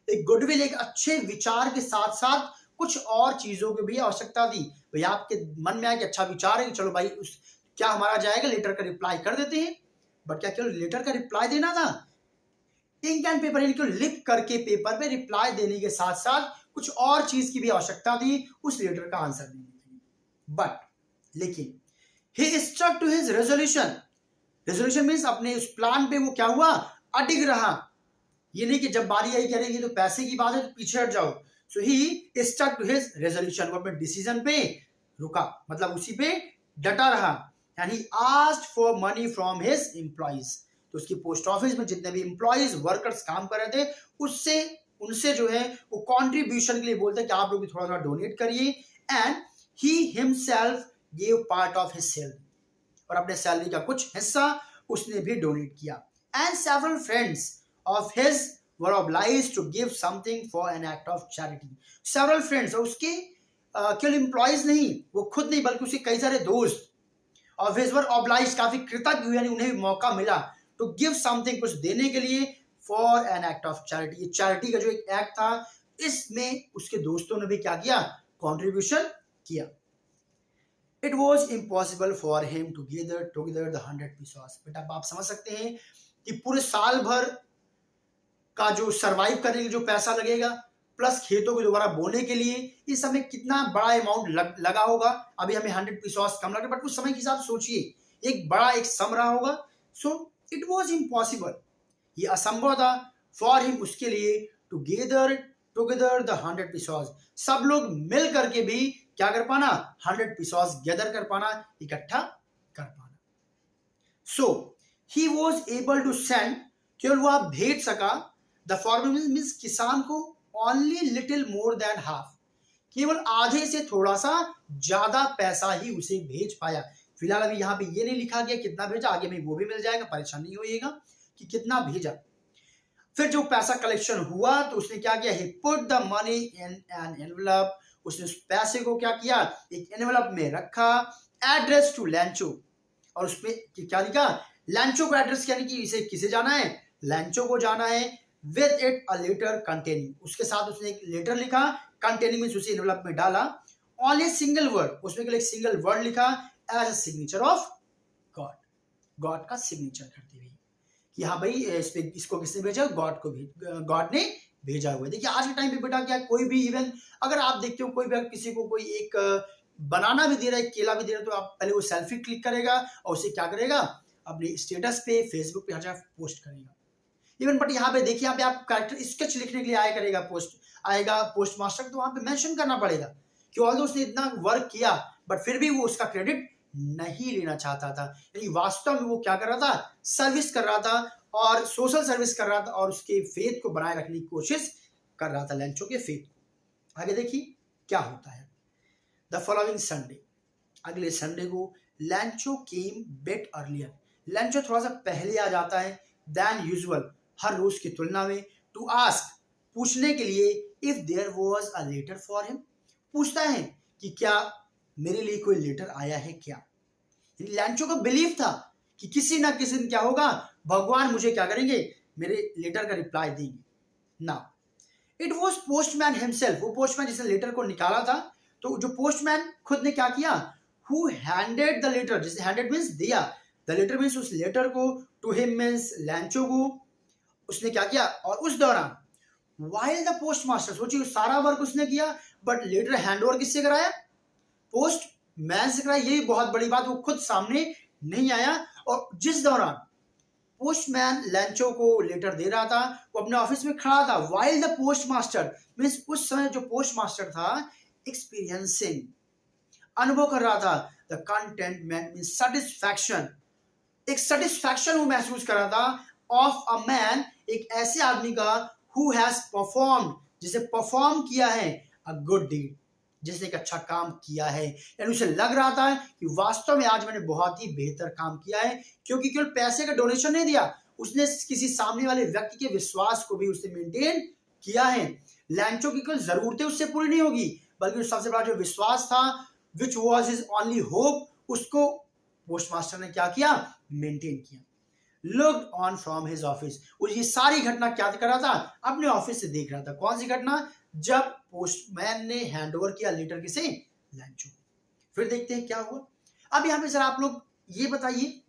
एक गुडविल, एक अच्छे विचार के साथ साथ कुछ और चीजों की भी आवश्यकता थी। भाई आपके मन में आया कि अच्छा विचार है कि चलो भाई उस क्या हमारा जाएगा, लेटर का रिप्लाई कर देते हैं, बट क्या केवल लेटर का रिप्लाई देना था? इंक एंड पेपर, यानी लिख करके पेपर पे रिप्लाई देने के साथ साथ कुछ और चीज की भी आवश्यकता थी उस लेटर का आंसर देने के लिए। बट लेकिन he stuck to his resolution, resolution means अपने उस प्लान पे वो क्या हुआ, अडिग रहा। ये नहीं कि जब बारी आई करेंगे तो पैसे की बात है तो पीछे हट जाओ। सो ही स्टक टू हिज रेजोल्यूशन, वो अपने डिसीजन पे रुका, मतलब उसी पे डटा रहा। And he asked for money from his employees, तो उसकी पोस्ट ऑफिस में जितने भी एम्प्लॉइज वर्कर्स काम कर रहे थे उससे उनसे जो है वो कंट्रीब्यूशन के लिए बोलते हैं कि आप लोग भी थोड़ा थोड़ा डोनेट करिए। And he himself give part of his salary, और अपने सैलरी का कुछ हिस्सा उसने भी डोनेट किया। And several friends of his were obliged to give something for an act of charity. Several friends, और उसके केवल एम्प्लॉइज नहीं, वो खुद नहीं बल्कि उसके कई सारे दोस्त of his were obliged, काफी कृतज्ञ हुए, यानी उन्हें भी मौका मिला to give something, कुछ देने के लिए, for an act of charity, ये चैरिटी का जो एक एक्ट था इसमें उसके दोस्तों ने भी क्या किया, कंट्रीब्यूशन किया। It was impossible for him to gather together the 100 pesos, बेटा आप समझ सकते हैं कि पूरे साल भर का जो सरवाइव करने के जो पैसा लगेगा प्लस खेतों को दोबारा बोने के लिए, इस समय कितना बड़ा अमाउंट लगा होगा। अभी हमें 100 पीसोस कम लगे, बट उस समय के हिसाब सोचिए एक बड़ा एक सम रहा होगा। सो इट वाज इम्पॉसिबल, ये असंभव था, फॉर हिम, उसके लिए, to gather together the 100 pesos, सब लोग मिल करके भी क्या कर पाना, 100 पीसोस गैदर कर पाना, इकट्ठा कर पाना। So he was able to send, केवल वो आप भेज सका, द फॉर्मूला मीन्स किसान को, only little more than half, केवल आधे से थोड़ा सा ज्यादा पैसा ही उसे भेज पाया। फिलहाल अभी यहाँ पे ये नहीं लिखा गया कितना भेजा, आगे में वो भी मिल जाएगा, परेशान नहीं होइएगा कि कितना भेजा। फिर जो पैसा कलेक्शन हुआ तो उसने क्या किया, he put the money in an envelope, उसने उस पैसे को क्या किया, एक एनवेलप में रखा, एड्रेस टू लैंचो, और उसमें क्या लिखा, लैंचो को एड्रेस, यानी कि इसे किसे जाना है, लैंचो को जाना है। With it a letter containing, उसके साथ उसने एक लेटर लिखा, कंटेनिंग मींस उसे एनवेलप में डाला, ओनली सिंगल वर्ड, उसमें केवल एक सिंगल वर्ड लिखा, as a signature of God, God का सिग्नेचर करते हुए कि हाँ भाई इसको किसने भेजा, गॉड को भी, गॉड ने भेजा हुआ है। देखिए आज के टाइम पे बेटा क्या कोई भी इवन अगर आप देखते हो कोई भी किसी को कोई एक बनाना भी दे रहा है, केला भी दे रहा है, तो आप पहले वो सेल्फी क्लिक करेगा और उसे क्या करेगा, अपने स्टेटस पे फेसबुक पे पोस्ट करेगा। इवन बट यहाँ पे देखिए, यहाँ पे आप कैरेक्टर स्केच लिखने के लिए आया करेगा, पोस्ट मास्टर, तो वहां पे मेंशन करना पड़ेगा कि ऑल्दो उसने इतना वर्क किया बट फिर भी वो उसका क्रेडिट नहीं लेना चाहता था, यानी वास्तव में वो क्या कर रहा था, सर्विस कर रहा था और सोशल सर्विस कर रहा था और उसके फेथ को बनाए रखने की कोशिश कर रहा था, लैंचो के फेथ को। आगे देखिए क्या होता है। द फॉलोइंग संडे, अगले संडे को, लैंचो केम बेट अर्लियर, लैंचो थोड़ा सा पहले आ जाता है देन यूजुअल, हर रोज की तुलना में, टू आस्क, पूछने के लिए, if there was a letter for him, पूछता है कि क्या मेरे लिए कोई लेटर आया है क्या। लैंचो का बिलीव था कि किसी ना किसी दिन क्या होगा, भगवान मुझे क्या करेंगे, मेरे लेटर का रिप्लाई देंगे। ना इट वॉज पोस्टमैन हिमसेल्फ, वो पोस्टमैन जिसने लेटर को निकाला था, तो जो पोस्टमैन खुद ने क्या किया, हु हैंडेड द लेटर, जिसने हैंडेड मींस दिया, द लेटर मींस उस लेटर को, टू हिम मींस लैंचो को, उसने क्या किया, और उस दौरान वाइल द पोस्ट मास्टर, सोचिए सारा वर्क उसने किया बट लेटर हैंड ओवर किससे कराया, पोस्ट मैन से कराया। यही बहुत बड़ी बात, वो खुद सामने नहीं आया, और जिस दौरान पोस्टमैन लैंचो को लेटर दे रहा था वो अपने ऑफिस में खड़ा था, while the post master means उस समय जो पोस्ट मास्टर था एक्सपीरियंसिंग, अनुभव कर रहा था, द कंटेंट मीन्स सेटिस्फैक्शन, एक सेटिस्फैक्शन वो महसूस कर रहा था, ऑफ अ मैन, एक ऐसे आदमी का, हु हैज परफॉर्म्ड, जिसे परफॉर्म किया है, अ गुड डीड, जिसने एक अच्छा काम किया है, यानी उसे लग रहा था कि वास्तव में आज मैंने बहुत ही बेहतर काम किया है, क्योंकि केवल पैसे का डोनेशन नहीं दिया, उसने किसी सामने वाले व्यक्ति के विश्वास को भी उसने मेंटेन किया है। लैंचो की केवल जरूरतें उससे पूरी नहीं होगी, बल्कि सबसे बड़ा जो विश्वास था, which was his only hope, उसको पोस्टमास्टर ने क्या किया, मेंटेन किया। Looked on from his office, वो ये सारी घटना क्या कर रहा था, अपने ऑफिस से देख रहा था। कौन सी घटना, जब पोस्टमैन ने हैंड ओवर किया लेटर किसे, लैंचो। फिर देखते हैं क्या हुआ। अब यहाँ पे सर आप लोग ये बताइए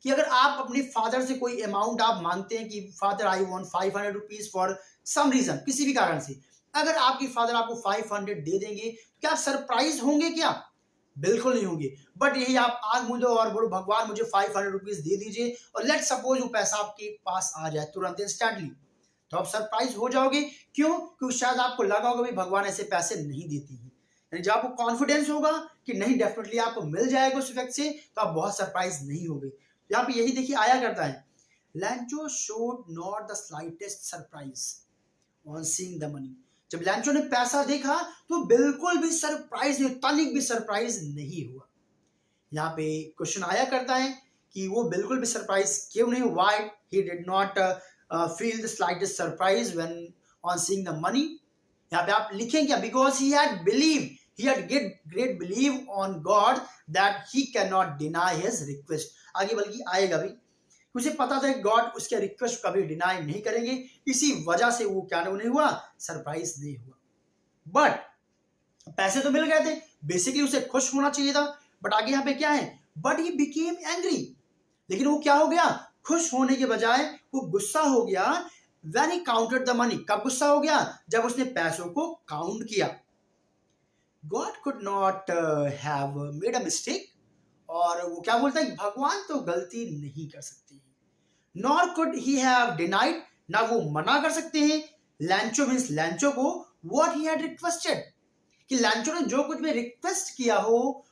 कि अगर आप अपने फादर से कोई अमाउंट आप मांगते हैं कि father I want 500 rupees for some reason, किसी भी कारण से, अगर आपके फादर आपको 500 दे देंगे तो क्या आप सरप्राइज होंगे क्या, बिल्कुल नहीं होंगे। बट यही आप आग मूंदो और बोलो भगवान मुझे 500 रुपीज दे दीजिए, और लेट सपोज वो पैसा आपके पास आ जाए तुरंत इंस्टेंटली, तो आप सरप्राइज हो जाओगे। क्यों, क्योंकि शायद आपको लगा होगा भी भगवान ऐसे पैसे नहीं देती है, यानी जब आपको कॉन्फिडेंस होगा कि नहीं डेफिनेटली आपको मिल जाएगा उस व्यक्ति से, तो आप बहुत सरप्राइज नहीं होगे। यहाँ पे यही देखिए आया करता है, लैंचो showed not the slightest surprise on seeing the money. जब लैंचो ने पैसा देखा तो बिल्कुल भी सरप्राइज नहीं, तनिक भी सरप्राइज नहीं हुआ। यहाँ पे क्वेश्चन आया करता है कि वो बिल्कुल भी सरप्राइज क्यों नहीं, why he did not feel the slightest surprise when on seeing the money. यहाँ पे आप लिखें क्या, because he had believe, he had great belief on God that he cannot deny his request। आगे बल्कि आएगा भी, उसे पता था कि गॉड उसके रिक्वेस्ट कभी डिनाई नहीं करेंगे, इसी वजह से वो क्या नहीं हुआ, सरप्राइज नहीं हुआ। बट पैसे तो मिल गए थे, बेसिकली उसे खुश होना चाहिए था, बट आगे यहाँ पे क्या है, बट ही बिकेम एंग्री, लेकिन वो क्या हो गया, खुश होने के बजाय वो गुस्सा हो गया। When he counted the money, कब गुस्सा हो गया, जब उसने पैसों को काउंट किया। God could not have made a mistake, और वो क्या बोलता है, भगवान तो गलती नहीं कर सकते हैं। Nor could he have denied, ना वो मना कर सकते हैं, लैंचो मीन्स लैंचो को, what he had requested, कि लैंचो ने जो कुछ भी रिक्वेस्ट किया हो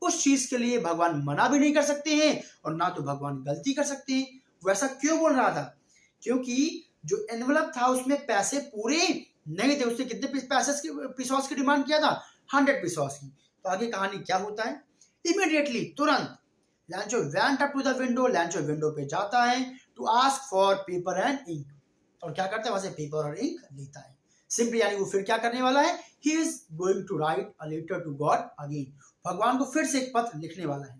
उस चीज के लिए भगवान मना भी नहीं कर सकते हैं, और ना तो भगवान गलती कर सकते हैं। वैसा क्यों बोल रहा था, क्योंकि जो एनवलप था उसमें पैसे पूरे नहीं थे, उसने कितने पैसे की डिमांड किया था, 100 पीसोस की। तो आगे कहानी क्या होता है, इमीडिएटली तुरंत Lencho went up to the window, Lencho window पे जाता है to ask for paper and ink, और क्या करता है, वहां से पेपर और इंक लेता है। सिंपली यानी वो फिर क्या करने वाला है, he is going to write a letter to God again, भगवान को फिर से एक पत्र लिखने वाला है।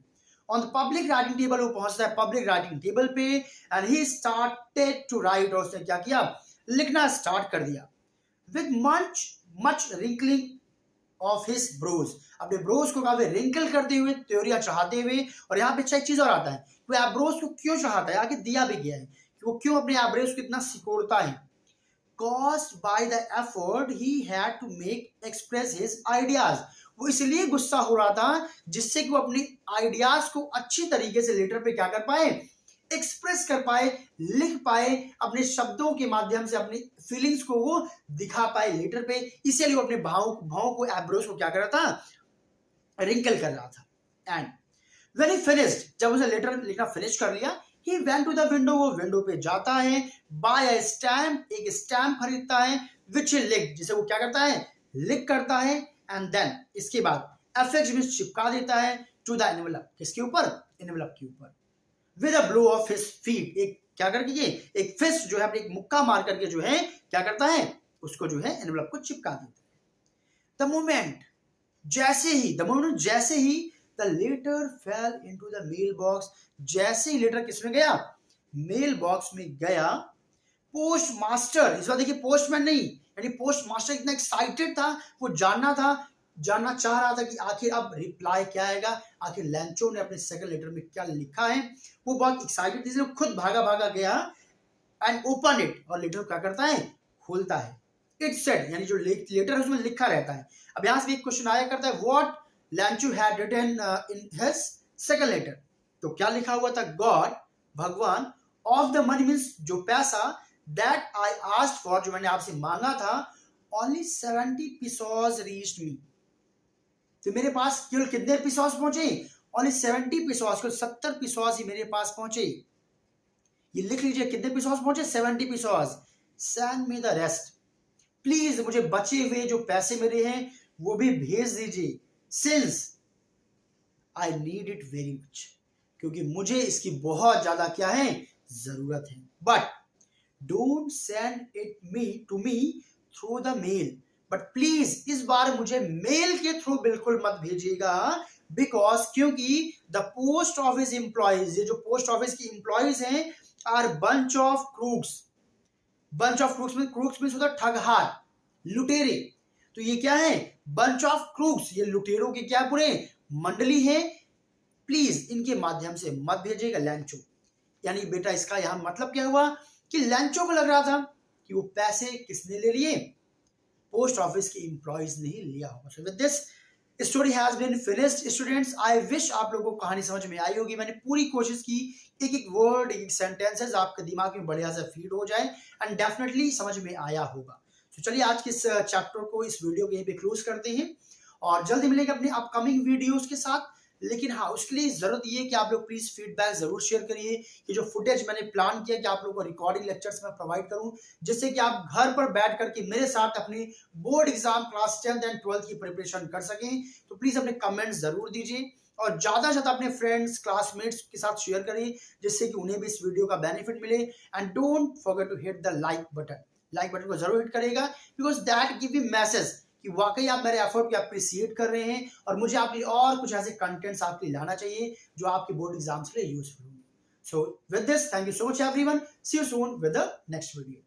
On the public writing table, वो पहुंचता है पब्लिक राइटिंग टेबल पे, and he started to write, और उसने क्या किया, लिखना स्टार्ट कर दिया। With much wrinkling of his brows, अपने ब्रोज को काफी रिंकल करते हुए, त्योरिया चढ़ाते हुए। और यहाँ पे एक चीज और आता है, वो एब्रोज को क्यों चढ़ाता है, आगे दिया भी गया है कि वो क्यों अपने एब्रोज को इतना सिकोड़ता है। Caused by the effort he had to make express his ideas, वो इसलिए गुस्सा हो रहा था जिससे कि वो अपने आइडियाज को अच्छी तरीके से लेटर पे क्या कर पाए, एक्सप्रेस कर पाए, लिख पाए, अपने शब्दों के माध्यम से अपनी फीलिंग्स को वो दिखा पाए लेटर पे। इसीलिए वो अपने भावों को, एब्रोज को क्या कर रहा था, रिंकल कर रहा था। एंड व्हेन ही फिनिश्ड, जब उसने लेटर लिखना फिनिश कर लिया, he went to the window, वो विंडो पे जाता है, buy a stamp, एक स्टैम्प खरीदता है, which he licked, जिसे वो क्या करता है, लिक करता है, and then इसके बाद affix में चिपका देता है to the envelope, किसके ऊपर, envelope के ऊपर, with a blow of his feet, एक क्या करके ये एक फिस्ट जो है अपने एक मुक्का मार करके जो है क्या करता है, उसको जो है एनवेलप को चिपका देता है। The moment, जैसे ही the letter fell into the mail box, जैसे ही लेटर किसमें गया, मेल बॉक्स में गया, पोस्ट मास्टर, इस बार देखिए पोस्टमैन नहीं, यानी पोस्ट मास्टर इतना एक्साइटेड था, वो जानना चाह रहा था कि आखिर अब रिप्लाई क्या आएगा, आखिर लैंचो ने अपने सेकंड लेटर में क्या लिखा है। वो बहुत एक्साइटेड थी, खुद भागा गया एंड ओपन इट, और लेटर क्या करता है, खोलता है। इट सेड, यानी जो लेटर है उसमें लिखा रहता है। अब यहां से एक क्वेश्चन आया करता है, what Lencho had written in his second letter, तो क्या लिखा हुआ था, गॉड, भगवान, ऑफ द मनी मीन्स जो पैसा, दैट आई आस्क्ड फॉर, जो मैंने आपसे मांगा था, ओनली 70 पीसोस रीच्ड मी, तो मेरे पास केवल कितने पीसोस पहुंचे, ओनली 70 पीसोस, को 70 पीसोस ही मेरे पास पहुंचे। ये लिख लीजिए कितने पीसोस पहुंचे, 70 pesos. Send me the rest, please मुझे बचे हुए जो पैसे मेरे हैं वो भी भेज दीजिए, since I need it very much, क्योंकि मुझे इसकी बहुत ज्यादा क्या है, जरूरत है। But don't send it me to me through the mail, but please इस बार मुझे मेल के थ्रू बिल्कुल मत भेजिएगा, बिकॉज क्योंकि द पोस्ट ऑफिस एम्प्लॉयज, ये जो पोस्ट ऑफिस की एम्प्लॉयज हैं, are bunch of crooks. Bunch of crooks में, क्रूक्स मींस होता है ठगहार, लुटेरे। तो ये क्या है, बंच ऑफ क्रूक्स, ये लुटेरों के क्या पूरे मंडली है, प्लीज इनके माध्यम से मत भेजिएगा लैंचो। यानी बेटा इसका यहां मतलब क्या हुआ कि लैंचो को लग रहा था कि वो पैसे किसने ले लिए, पोस्ट ऑफिस के एम्प्लॉयज ने ही लिया होगा। So with this story has been finished students. I wish आप लोगों को कहानी समझ में आई होगी। मैंने पूरी कोशिश की एक एक वर्ड, एक सेंटेंसेस आपके दिमाग में बढ़िया से फीड हो जाए, एंड डेफिनेटली समझ में आया होगा। तो चलिए आज के इस चैप्टर को, इस वीडियो को यहीं पे क्लोज करते हैं और जल्दी मिलेंगे अपने अपकमिंग वीडियोस के साथ। लेकिन हाँ, उसके लिए जरूरत ये है कि आप लोग प्लीज फीडबैक जरूर शेयर करिए कि जो फुटेज मैंने प्लान किया कि आप लोगों को रिकॉर्डिंग लेक्चर्स में प्रोवाइड करूं, जिससे कि आप घर पर बैठ करके मेरे साथ अपने board exam class 10th and 12th की प्रिपरेशन कर सकें। तो प्लीज अपने कमेंट्स जरूर दीजिए और ज्यादा से ज्यादा अपने फ्रेंड्स, क्लासमेट्स के साथ शेयर करिए, जिससे कि उन्हें भी इस वीडियो का बेनिफिट मिले। And don't forget to hit the like button. Like button को जरूर हिट करेगा, because that give me message कि वाकई आप मेरे एफर्ट को अप्रिशिएट कर रहे हैं और मुझे आपके लिए और कुछ ऐसे कंटेंट्स आपके लिए लाना चाहिए जो आपके बोर्ड एग्जाम्स के लिए यूजफुल होंगे। So with this, thank you so much everyone, see you soon with the next video.